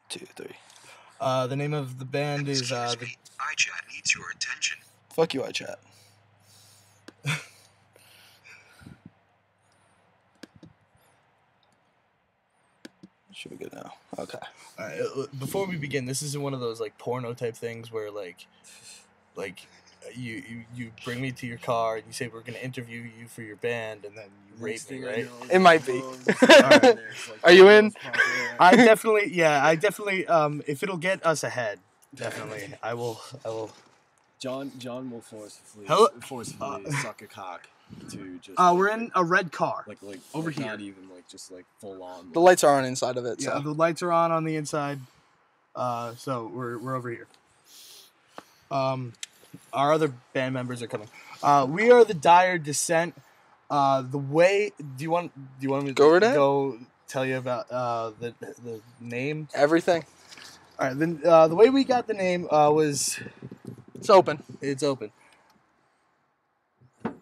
2, 3. The name of the band is Excuse me, iChat needs your attention. Fuck you, iChat. Should be good now. Okay. All right, before we begin, this isn't one of those like porno type things where like you bring me to your car and you say we're gonna interview you for your band and then you rape me, right? It might be. Right. Are you in? I definitely, if it'll get us ahead, definitely, I will. John will forcefully suck a cock to just. We're in a red car. Like over here. Not even like just like full on. The lights are on inside of it. Yeah, So. the lights are on the inside. So we're over here. Our other band members are coming. We are the Dire Descent. Do you want me to go tell you about the name? Everything. All right. Then the way we got the name was It's open. it's open. Maybe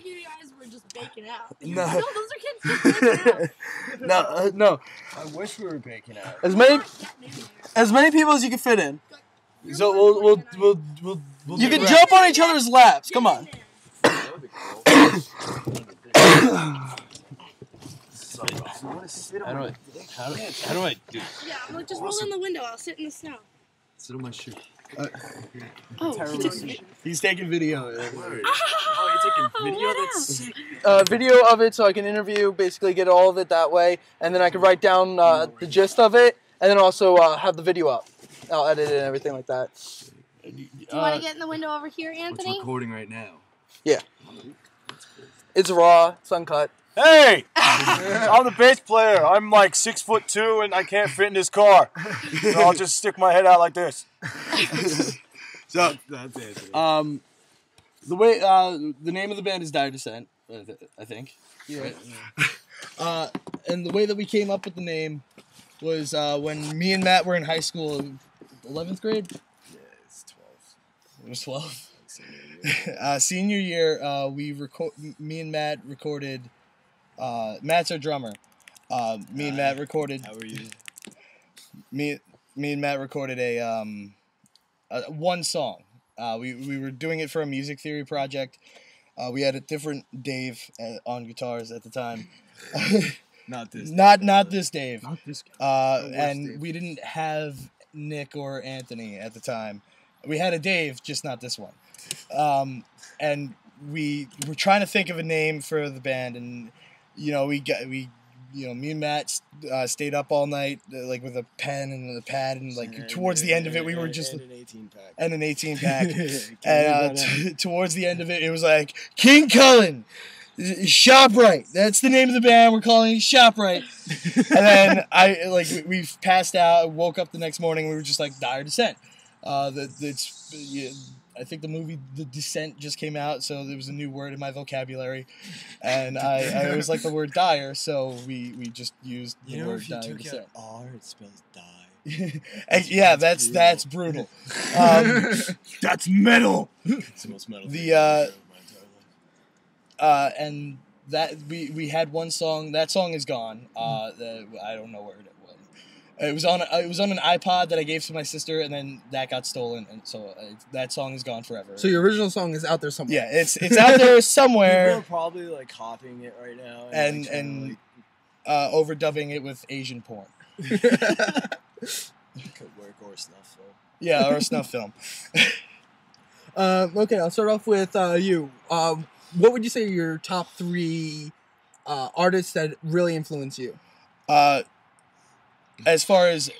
you guys were just baking out. No. No, those are kids just baking out. No. I wish we were baking out. As many people as you can fit in. So we'll You can jump on each other's laps. Come on. That would be cool. How do I do? Yeah, I'm like, just roll in the window. I'll sit in the snow. Sit on my shoe. he's taking video. Oh, you're taking video? That's sick. Video of it so I can interview, basically get all of it that way, and then I can write down the gist of it, and then also have the video up. I'll edit it and everything like that. Do you want to get in the window over here, It's Anthony? recording right now. Yeah. It's raw. It's uncut. Hey! I'm the bass player. I'm like 6'2" and I can't fit in this car. So I'll just stick my head out like this. So That's it. the way the name of the band is Dire Descent, I think. Yeah. Right? And the way that we came up with the name was when me and Matt were in high school, 11th grade. Yeah, it's 12. It was 12. Senior year, me and Matt recorded. Matt's our drummer. Me and Matt recorded. How are you? Me and Matt recorded a one song. We were doing it for a music theory project. We had a different Dave on guitars at the time. Not this. Not this Dave. Not this guy. And Dave. we didn't have Nick or Anthony at the time. We had a Dave, just not this one. And we were trying to think of a name for the band, and me and Matt stayed up all night, like with a pen and a pad, and like towards the end of it, we were just and an 18-pack. and an 18-pack. And towards the end of it, it was like King Cullen. ShopRite. That's the name of the band. We're calling it ShopRite. And then we passed out. Woke up the next morning. We were just like Dire Descent. I think the movie The Descent just came out, so there was a new word in my vocabulary, and I always like the word dire, so we just used the word Dire Descent. If you took out R, it spells die. Yeah, that's brutal. That's metal. It's the most metal thing I've ever heard in my entire life. And that we had one song. That song is gone. I don't know where it went. It was on an iPod that I gave to my sister, and then that got stolen, and so that song is gone forever. So your original song is out there somewhere. Yeah, it's out there somewhere. We're probably like copying it right now, and overdubbing it with Asian porn. could work or snuff film. Yeah, or a snuff film. Okay, I'll start off with you. What would you say are your top 3 artists that really influence you? As far as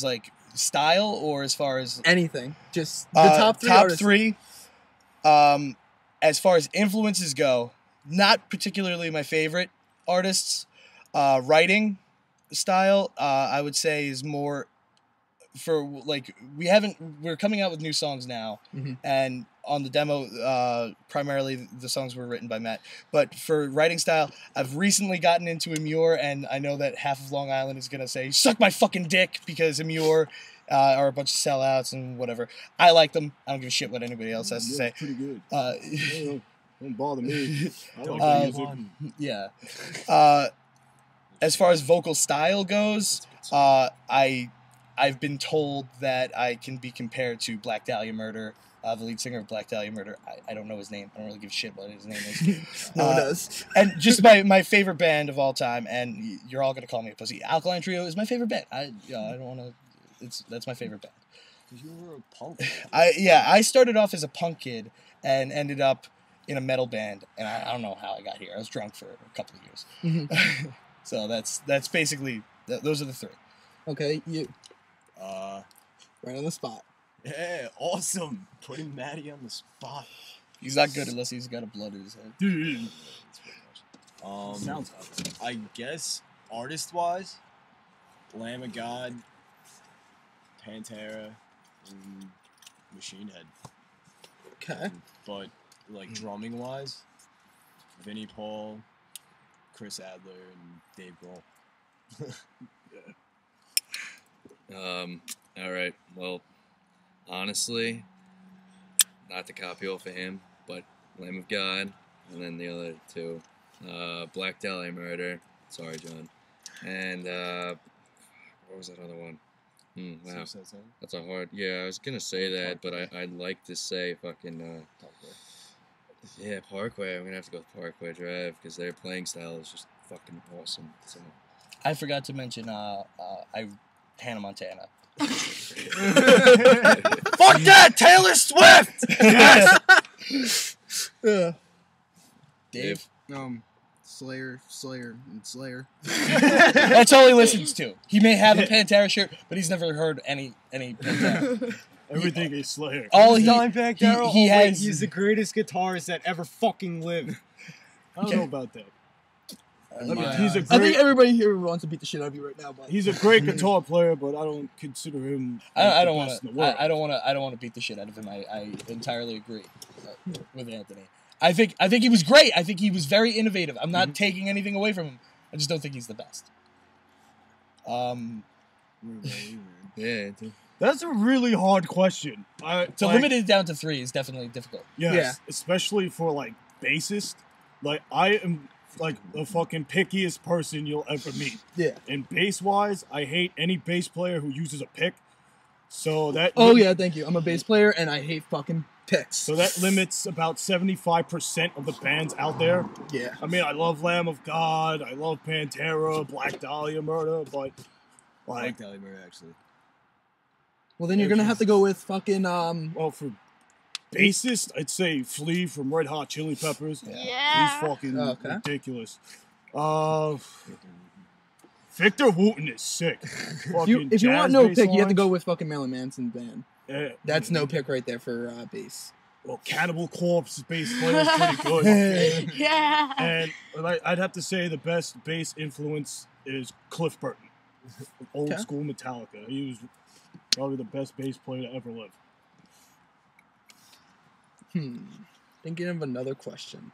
like style, or as far as Anything, just the top 3 artists. 3. As far as influences go, not particularly my favorite artists. Writing style, I would say, is more for like we're coming out with new songs now, and on the demo, primarily the songs were written by Matt. But for writing style, I've recently gotten into Immure, and I know that half of Long Island is gonna say "suck my fucking dick" because Immure are a bunch of sellouts and whatever. I like them. I don't give a shit what anybody else has to say. Pretty good. Don't bother me. I like Yeah. as far as vocal style goes, I've been told that I can be compared to Black Dahlia Murder, the lead singer of Black Dahlia Murder. I don't know his name. I don't really give a shit what his name is. No one does. And just my favorite band of all time, and you're all gonna call me a pussy. Alkaline Trio is my favorite band. I don't want to. That's my favorite band. You were a punk. I started off as a punk kid and ended up in a metal band, and I don't know how I got here. I was drunk for a couple of years. Mm-hmm. So that's basically those are the three. Okay, you. Right on the spot. Yeah, awesome. Putting Maddie on the spot. He's not good unless he's got a blood in his head. Sounds good. I guess artist-wise, Lamb of God, Pantera, and Machine Head. Okay. But like drumming-wise, Vinnie Paul, Chris Adler, and Dave Grohl. All right. Well, honestly, not to copy off of him, but Lamb of God, and then the other two, Black Dahlia Murder. Sorry, John. And what was that other one? Wow, that's a hard. Yeah, I was gonna say that, but I'd like to say fucking. Yeah, Parkway. I'm gonna have to go with Parkway Drive because their playing style is just fucking awesome. So. I forgot to mention Hannah Montana. Fuck that, Taylor Swift! Yes. Dave. Slayer, and Slayer. That's all he listens to. He may have a Pantera shirt, but he's never heard any Pantera. Everything is Slayer. All he has. He's the greatest guitarist that ever fucking lived. I don't know about that. I think everybody here wants to beat the shit out of you right now. But He's a great guitar player, but I don't consider him. I don't want to beat the shit out of him. I entirely agree with Anthony. I think he was great. I think he was very innovative. I'm not taking anything away from him. I just don't think he's the best. Yeah. That's a really hard question. To limit it down to 3 is definitely difficult. Yes, Yeah. especially for like bassist. Like I am like the fucking pickiest person you'll ever meet. Yeah. And bass wise, I hate any bass player who uses a pick. So that. Oh yeah, thank you. I'm a bass player and I hate fucking picks. So that limits about 75% of the bands out there. Yeah. I mean, I love Lamb of God, I love Pantera, Black Dahlia Murder, but Black Dahlia Murder, actually. Well, then you're gonna have to go with fucking Well, for bassist, I'd say Flea from Red Hot Chili Peppers. Yeah. He's fucking ridiculous. Victor Wooten is sick. If you want no pick, you have to go with fucking Marilyn Manson band. That's no pick right there for bass. Well, Cannibal Corpse bass player is pretty good. Yeah. And I'd have to say the best bass influence is Cliff Burton, old school Metallica. He was probably the best bass player to ever live. Thinking of another question.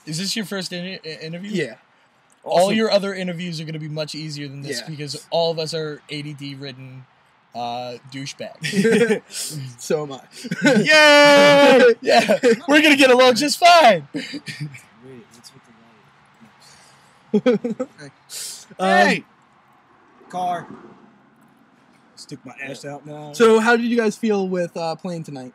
Is this your first interview? Yeah. All your other interviews are going to be much easier than this because all of us are ADD-ridden douchebags. So am I. Yeah! Yeah! We're going to get along just fine! Wait, what's with the light? Hey! Car. Stick my ass out now. So how did you guys feel with playing tonight?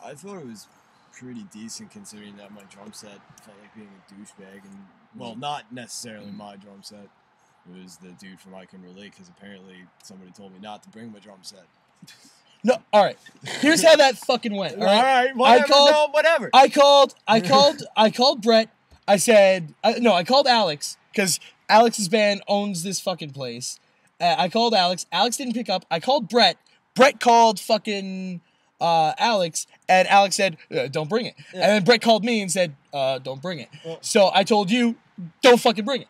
I thought it was pretty decent considering that my drum set felt like being a douchebag. And, well, not necessarily my drum set. It was the dude from I Can Relate because apparently somebody told me not to bring my drum set. No, all right. Here's how that fucking went. All right, Whatever. I called Brett. I said, I called Alex because Alex's band owns this fucking place. I called Alex. Alex didn't pick up. I called Brett. Brett called fucking Alex, and Alex said, "Don't bring it." Yeah. And then Brett called me and said, "Don't bring it." So I told you, "Don't fucking bring it."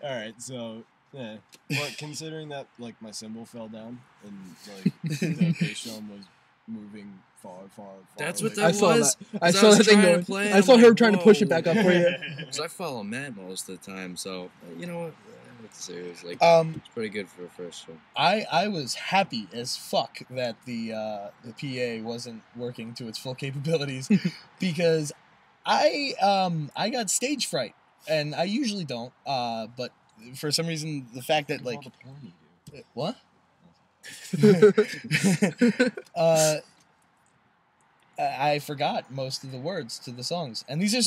All right, so yeah, but considering that like my cymbal fell down and like the bass drum was moving far. That's away. what that was. I saw that thing going. I saw her trying to push it back up for you. Because I follow Matt most of the time, so you know what? It's like it's pretty good for a first show. I was happy as fuck that the PA wasn't working to its full capabilities because I got stage fright and I usually don't. But for some reason, the fact that like, what? I forgot most of the words to the songs, and these are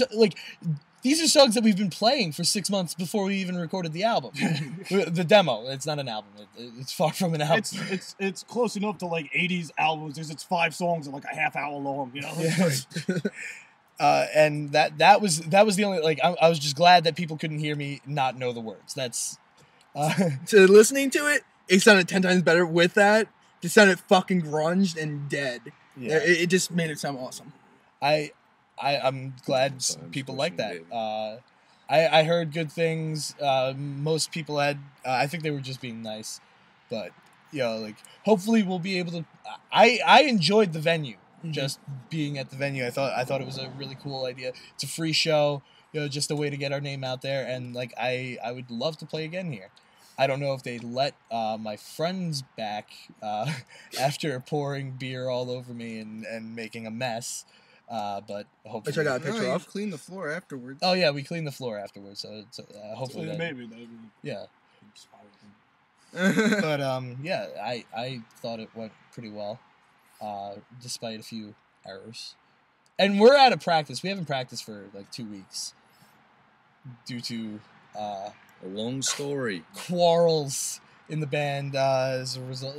songs that we've been playing for 6 months before we even recorded the album. The demo. It's not an album. It's far from an album. It's close enough to like 80s albums. There's it's 5 songs and like a half hour long. You know. Yeah. And that was the only like I was just glad that people couldn't hear me not know the words. That's to listening to it, it sounded 10 times better with that. It sounded fucking grunged and dead. Yeah. It just made it sound awesome. I'm glad people like that. I heard good things. Most people had. I think they were just being nice, but like hopefully we'll be able to. I enjoyed the venue. Mm-hmm. Just being at the venue, I thought it was a really cool idea. It's a free show, just a way to get our name out there, and like I would love to play again here. I don't know if they'd let my friends back after pouring beer all over me and making a mess. But hopefully, which I got a picture of. Clean the floor afterwards. Oh yeah, we cleaned the floor afterwards. So hopefully, maybe. Yeah. But yeah, I thought it went pretty well, despite a few errors. And we're out of practice. We haven't practiced for like 2 weeks due to a long story. Quarrels in the band as a result,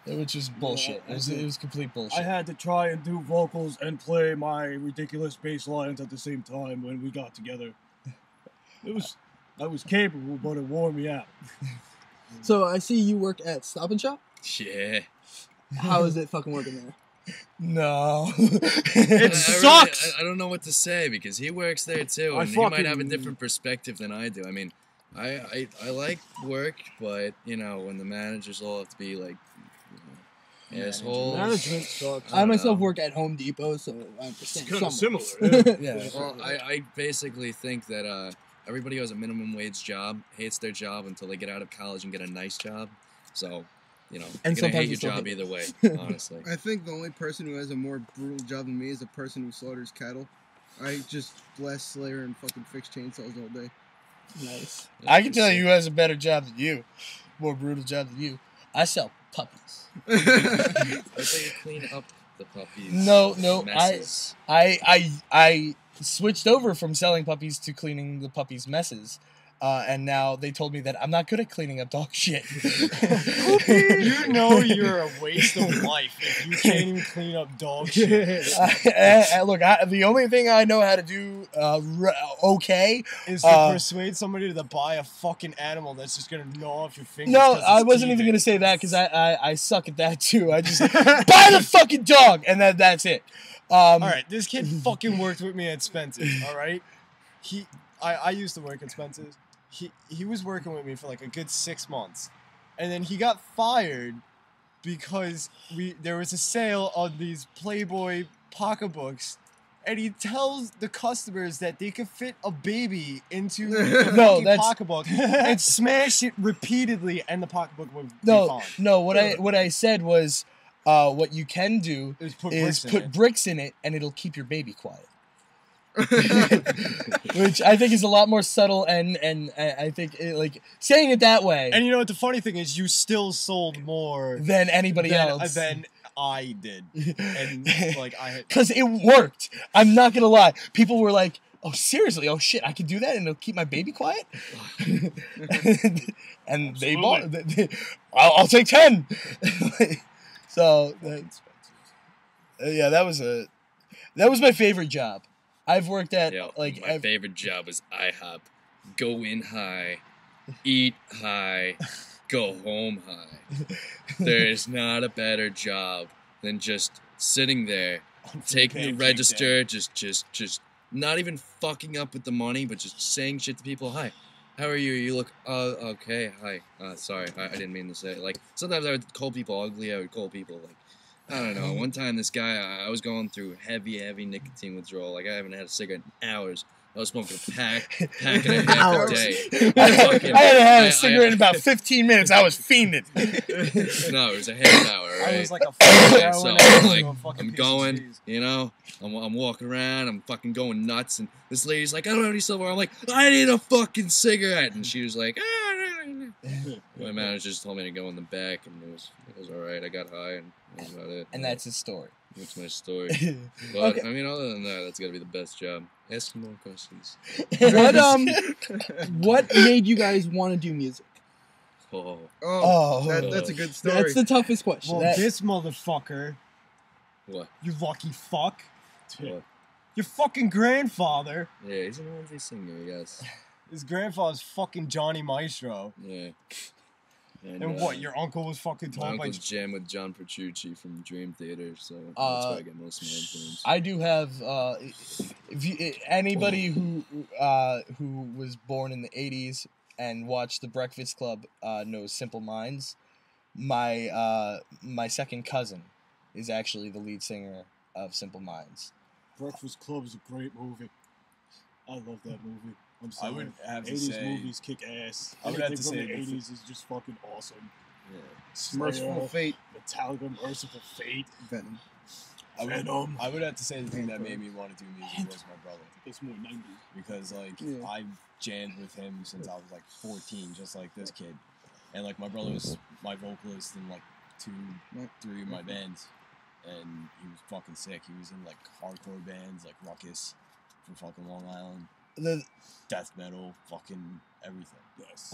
which was bullshit. It was complete bullshit. I had to try and do vocals and play my ridiculous bass lines at the same time when we got together. I was capable, but it wore me out. So I see you work at Stop and Shop? Yeah. How is it fucking working there? No. It sucks! Really, I don't know what to say because he works there too, and he might have a different perspective than I do. I mean, I like work, but, when the managers all have to be like, assholes. Management sucks. I myself work at Home Depot, so I understand. It's kind of similar. Yeah. Well, I basically think that everybody who has a minimum wage job hates their job until they get out of college and get a nice job. So, you're going to hate your job either way, honestly. I think the only person who has a more brutal job than me is a person who slaughters cattle. I just blast Slayer and fucking fix chainsaws all day. Nice. I can tell you who has a better job than you. More brutal job than you. I sell puppies. I thought you clean up the puppies. No, messes. I switched over from selling puppies to cleaning the puppies' messes. And now they told me that I'm not good at cleaning up dog shit. You know you're a waste of life if you can't even clean up dog shit. Look, the only thing I know how to do okay is to persuade somebody to buy a fucking animal that's just gonna gnaw off your fingers. No, I wasn't even gonna say that because I suck at that too. I just buy the fucking dog and that's it. All right, this kid fucking worked with me at Spencer's. All right, I used to work at Spencer's. He was working with me for like a good 6 months, and then he got fired because there was a sale on these Playboy pocketbooks, and he tells the customers that they could fit a baby into the pocketbook and smash it repeatedly, and the pocketbook would be fine. No. What I said was, what you can do is put bricks in it, and it'll keep your baby quiet. Which I think is a lot more subtle, and I think saying it that way. And you know what the funny thing is, you still sold more than anybody else than I did, and because it worked. I'm not gonna lie. People were like, "Oh, seriously? Oh shit, I can do that, and it'll keep my baby quiet." And they bought. I'll take 10. So yeah, that was my favorite job. I've worked at my favorite job was IHOP. Go in high, eat high, go home high. There's not a better job than just sitting there, taking the register, just not even fucking up with the money, but just saying shit to people. Hi, how are you? You look okay. Hi, sorry, I didn't mean to say. Like sometimes I would call people ugly. I would call people like. I don't know. One time, this guy, I was going through heavy nicotine withdrawal. Like, I haven't had a cigarette in hours. I was smoking a pack and a half a Hours. day. I hadn't had a cigarette in about 15 minutes. I was fiending. No, it was a half hour, right? I was like a fucking And so heroin I'm addict like, to a fucking I'm piece of going, cheese. you know, I'm walking around, I'm fucking going nuts, and this lady's like, I don't have any silver. I'm like, I need a fucking cigarette, and she was like, my manager just told me to go in the back, and it was all right. I got high, and that was about it. And that's his story. That's my story. But Okay. I mean, other than that, that's gotta be the best job. Ask more questions. What made you guys want to do music? Oh, Oh, that's a good story. That's the toughest question. Well, this motherfucker, what? you lucky fuck, What? your fucking grandfather, Yeah, he's an R&B singer, I guess. his grandfather's fucking Johnny Maestro. Yeah. And what, your uncle was fucking My told by... uncle's jammed with John Petrucci from Dream Theater, so that's where I get most of my influence. I do have anybody who was born in the 80s and watched The Breakfast Club knows Simple Minds. My second cousin is actually the lead singer of Simple Minds. Breakfast Club is a great movie. I love that movie. I'm I sorry. would have to 80s say. movies kick ass. I would have to Anything from say the the 80s is just fucking awesome. Yeah. Merciful Fate. Metallica, Merciful Fate. Venom. Venom. I would have to say the thing that made me want to do music was my brother. It's more 90s. Because like Yeah. I jammed with him since I was like 14, just like this kid. And like my brother was my vocalist in like 3 of my bands. And he was fucking sick. He was in like hardcore bands like Ruckus from fucking Long Island. Death metal, fucking everything. Yes.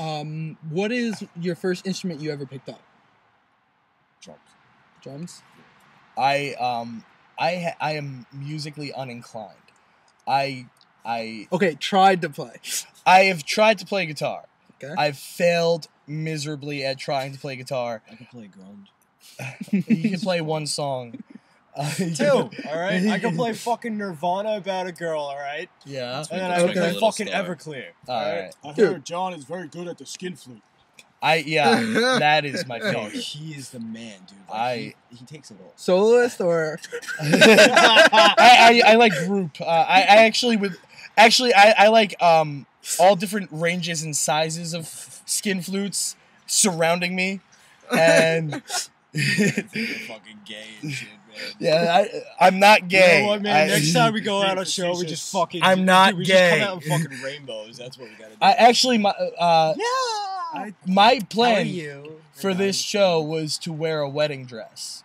What is your first instrument you ever picked up? Drums. Drums. I am musically uninclined. Okay, tried to play. I have tried to play guitar. Okay. I've failed miserably at trying to play guitar. I can play grunge. You can play one song. 2, alright? I can play fucking Nirvana About a Girl, alright? Yeah. And then I can play Little fucking Star. Everclear. Alright. I Dude. heard John is very good at the skin flute. That is my No, favorite. he is the man, dude. Like, he takes it all. Soloist or I like group. I actually would. Actually, I like all different ranges and sizes of skin flutes surrounding me, and You're fucking gay and shit, man. yeah, I'm not gay. You know what, man? I- Next time we go out on show, we just fucking... I'm not we gay. just come out in fucking rainbows. That's what we gotta do. I actually my my How are plan you? for this show was to wear a wedding dress.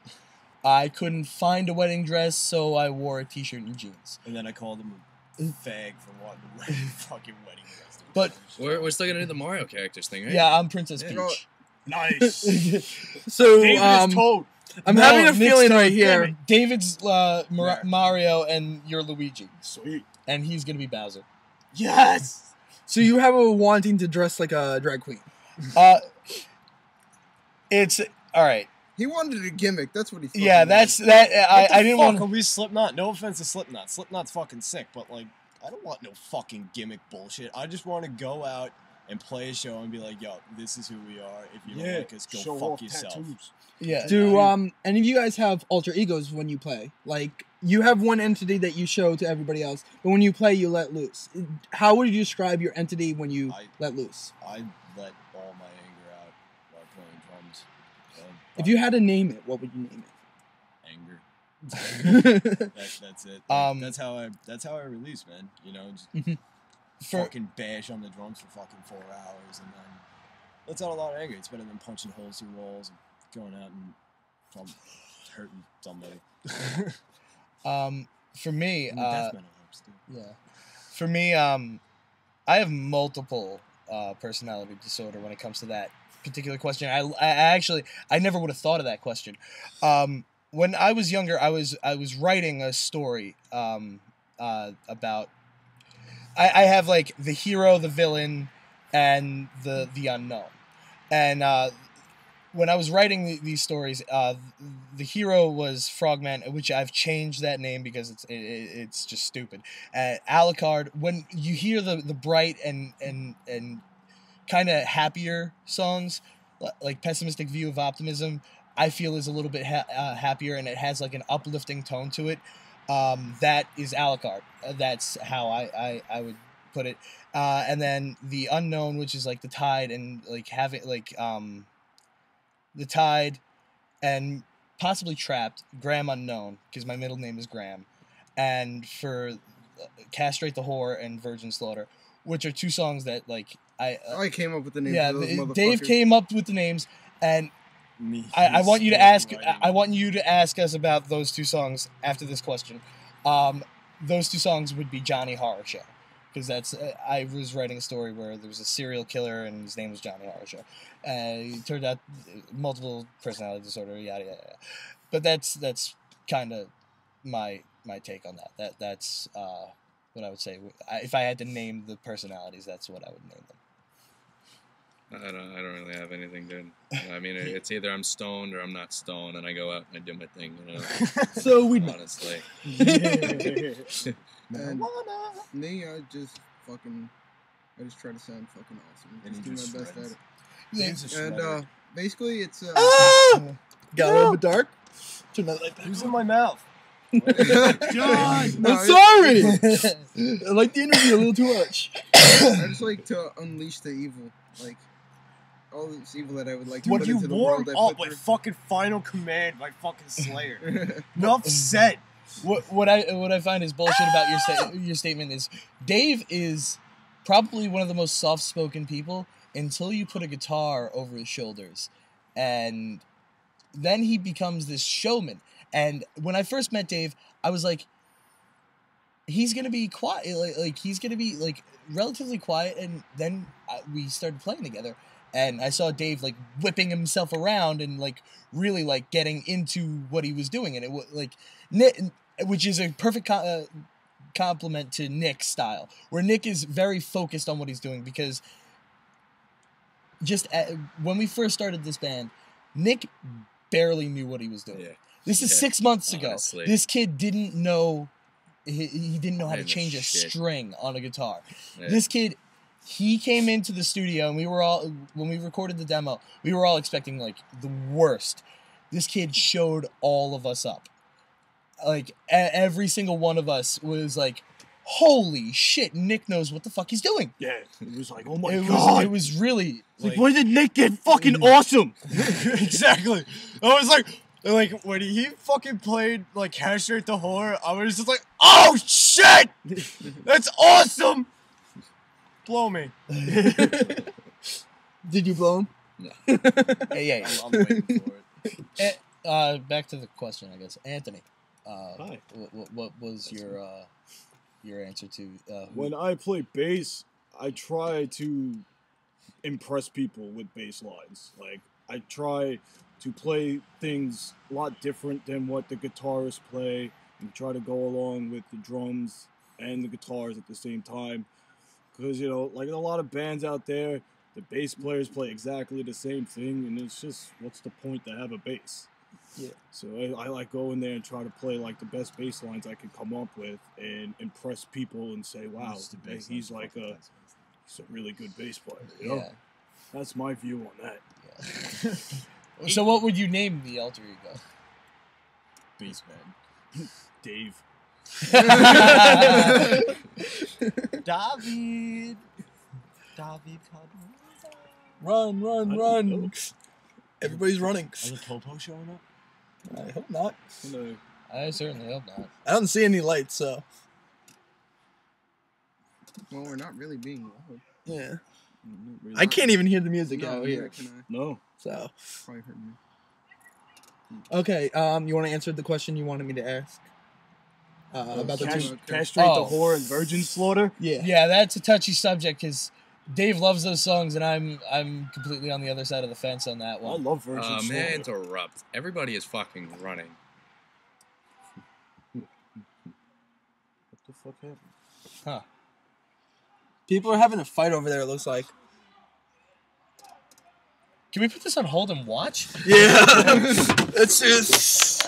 I couldn't find a wedding dress, so I wore a t-shirt and jeans. And then I called him a fag for wanting to wear a fucking wedding dress. dude. But We're still gonna do the Mario characters thing, right? yeah, I'm Princess Yeah. Peach. Nice. so David is Toad. I'm No, having a Nick's feeling Toad. right Damn here. it. David's Mario, and you're Luigi, Sweet. and he's gonna be Bowser. Yes. So you have a wanting to dress like a drag queen. It's all right. He wanted a gimmick. That's what he. Yeah, fucking that's wanted. that. What the I didn't fuck want. are we Slipknot? No offense to Slipknot. Slipknot's fucking sick, but like, I don't want no fucking gimmick bullshit. I just want to go out and play a show and be like, yo, this is who we are. If you don't like us, go Show fuck off yourself. tattoos. Yeah. Do any of you guys have alter egos when you play? Like you have one entity that you show to everybody else, but when you play, you let loose. How would you describe your entity when you let loose? I let all my anger out while playing drums. If you had to name it, what would you name Anger. it? That's it. Like, that's how I release, man. You know, just For- fucking bash on the drums for fucking 4 hours and then lets out a lot of anger. It's better than punching holes through walls and going out and hurting somebody. For me, And the death metal helps too. yeah. For me, I have multiple personality disorder when it comes to that particular question. I actually never would have thought of that question. When I was younger, I was writing a story about. I have like the hero, the villain, and the unknown. And when I was writing these stories, the hero was Frogman, which I've changed that name because it's just stupid. Alucard. When you hear the bright and kind of happier songs, like Pessimistic View of Optimism, I feel is a little bit happier and it has like an uplifting tone to it. that is a la carte. That's how I would put it. And then the unknown, which is like the Tide and like having like the Tide and possibly Trapped, Graham Unknown, because my middle name is Graham, and for Castrate the Whore and Virgin Slaughter, which are two songs that like I came up with the names. Yeah, of those motherfuckers. Dave came up with the names, and I want you to ask us about those two songs after this question. Those two songs would be Johnny Horror Show, because that's I was writing a story where there was a serial killer and his name was Johnny Horror Show. It turned out multiple personality disorder, yada yada. Yada. But that's kind of my take on that. That's what I would say. If I had to name the personalities, that's what I would name them. I don't really have anything, dude. I mean, it's either I'm stoned or I'm not stoned, and I go out and I do my thing, you know. So we honestly. And me, I just try to sound fucking awesome. And Just do my best at it. Dave's a And shredder. basically, it's Got a little bit dark. Turn that light back. Who's in my mouth? John, No, I'm sorry. I like the interview a little too much. I just like to unleash the evil, like all this evil that I would like to Dude, put you into the warmed world. up with fucking Final Command by fucking Slayer. Enough said. What I find is bullshit about your statement is Dave is probably one of the most soft-spoken people until you put a guitar over his shoulders, and then he becomes this showman. And when I first met Dave, I was like, he's gonna be quiet, like he's gonna be like relatively quiet, and then we started playing together. And I saw Dave like whipping himself around and like really like getting into what he was doing, and it was like Nick, which is a perfect compliment to Nick's style, where Nick is very focused on what he's doing. Because just when we first started this band, Nick barely knew what he was doing. Yeah. This is 6 months honestly. ago. This kid didn't know. He didn't know how to Man, change a shit. string on a guitar. Yeah. This kid. He came into the studio, and we were all, when we recorded the demo, we were all expecting, like, the worst. This kid showed all of us up. Like, every single one of us was like, holy shit, Nick knows what the fuck he's doing. Yeah, it was like, oh my It god. was really... Like, when did Nick get fucking awesome? Exactly. I was like when he fucking played like Castrate the Whore, I was just like, oh shit, that's awesome. Blow me. Did you blow him? No. Yeah. I'm waiting for it. Back to the question, I guess. Anthony, Hi. what was your answer to... When I play bass, I try to impress people with bass lines. Like, I try to play things a lot different than what the guitarists play, and try to go along with the drums and the guitars at the same time. Because, you know, like a lot of bands out there, the bass players play exactly the same thing, and it's just, what's the point to have a bass? Yeah. So I like go in there and try to play like the best bass lines I can come up with and impress people and say, wow, he's like he's a really good bass player. You know? Yeah. That's my view on that. Yeah. So what would you name the alter ego? Bass man. Dave. David. Run. Everybody's running. Are the Popo showing up? I hope not. No. I certainly hope not. I don't see any lights, so... Well, we're not really being loud. Yeah. Really. I can't even hear the music out neither here. can I. No. So... Probably heard me. Okay, you want to answer the question you wanted me to ask? About the two... Castrate Oh. the Whore and Virgin Slaughter? Yeah, that's a touchy subject, because Dave loves those songs, and I'm completely on the other side of the fence on that I one. love Virgin Slaughter. May I interrupt? Everybody is fucking running. What the fuck happened? Huh. People are having a fight over there, it looks like. Can we put this on hold and watch? Yeah. It's just...